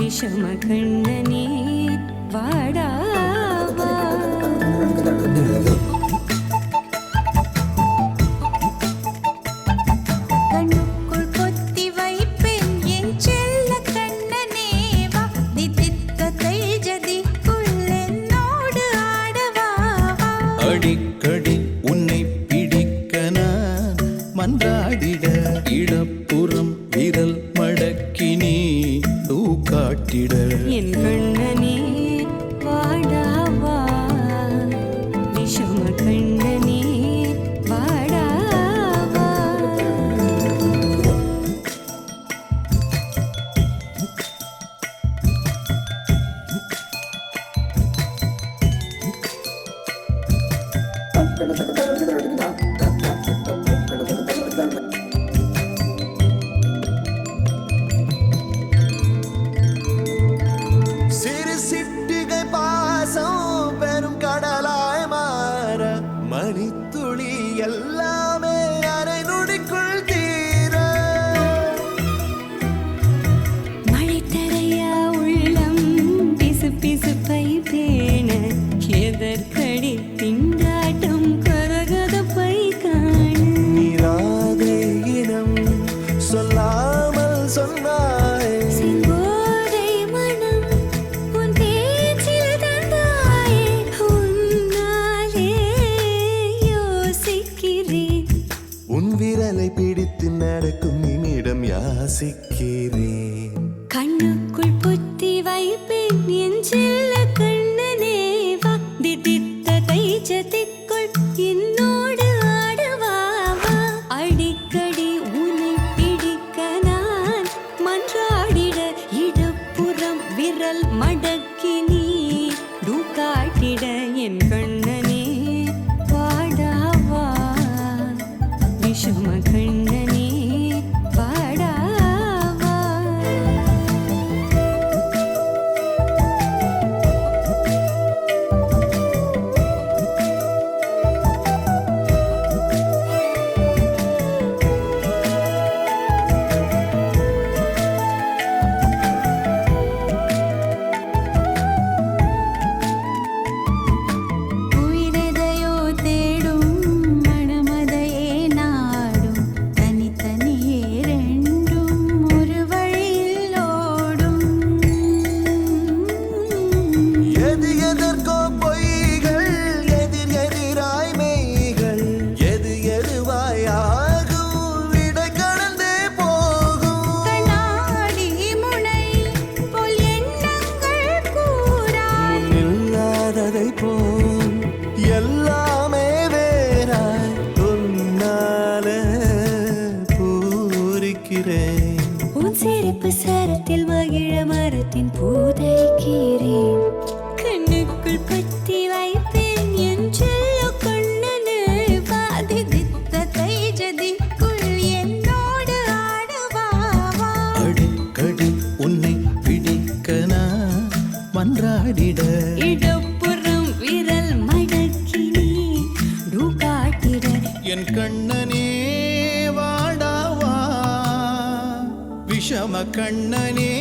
விஷம கண்ணனே வாடாவா. கண்ணுக்குள் கொத்தி வைப்பேன் என் செல்ல கண்ணனே வா. தித்தித்த தைஜதிக்குள் என்னோடு ஆடவா. அடிக்கடி உன்னை பிடிக்க நான் மன்றாடிட இடப்புறம் விரல் மடக்கினி காட்டிட என் கண்ணனே வாடாவா. விஷம கண்ணனே வாடாவா. மணித்துளி எல்லாமே அரை நொடிக்குள் தீர மழை தரையா உள்ளம் பிசு பிசுப்பை பேண எதற்கடி திண்டாட்டம் கரகதப்பை காண. நீராதை இனம் சொல்லாமல் சொன்னாய் செங்கோதை மனம் உன் பேச்சில் தந்தாயே. உன்னாலே யோசிக்கிறேன் உன் விரலை பிடித்து நடக்கும் நிமிடம் யாசிக்கிறேன். கண்ணுக்குள் புத்தி வைப்பேன் என் செல்ல கண்ணனே வா. தித்தித்த தைஜதிக்குள் என்னோடு ஆடவா. அடிக்கடி உன்னை பிடிக்க நான் மன்றாடிட இடப்புறம் விரல் மடக்கி நீ காட்டிட. என் கண்ணனே வாடாவா. விஷம கண்ணனே வாடாவா. உயிரெதையோ தேடும் மனமதையே நாடும் தனித்தனியே ரெண்டும் ஒரு வழியில் ஓடும். எது எதற்கோ பொய்கள் எதிர் எதிராய் மெய்கள் எது எதுவாய் ஆகும் விடை கடந்தே போகும். கண்ணாடி முனை போல் எண்ணங்கள் கூறாய். இல்லாததை போல் எல்லாமே வேறாய் உன்னால பூரிக்கிறேன். உன் சிரிப்பு சரத்தில் மகிழ மரத்தின் பூதைக்கிறேன். கண்ணுக்குள் பத்தி வைப்பேன் என் செல்ல கண்ணனே வா. தித்தித்த தைஜதிக்குள் என்னோடு ஆடவா. அடிக்கடி உன்னை பிடிக்க நான் மன்றாடிட இடப்புறம் விரல் மடக்கி நீ காட்டிட. என் கண்ணனே வாடாவா. விஷம கண்ணனே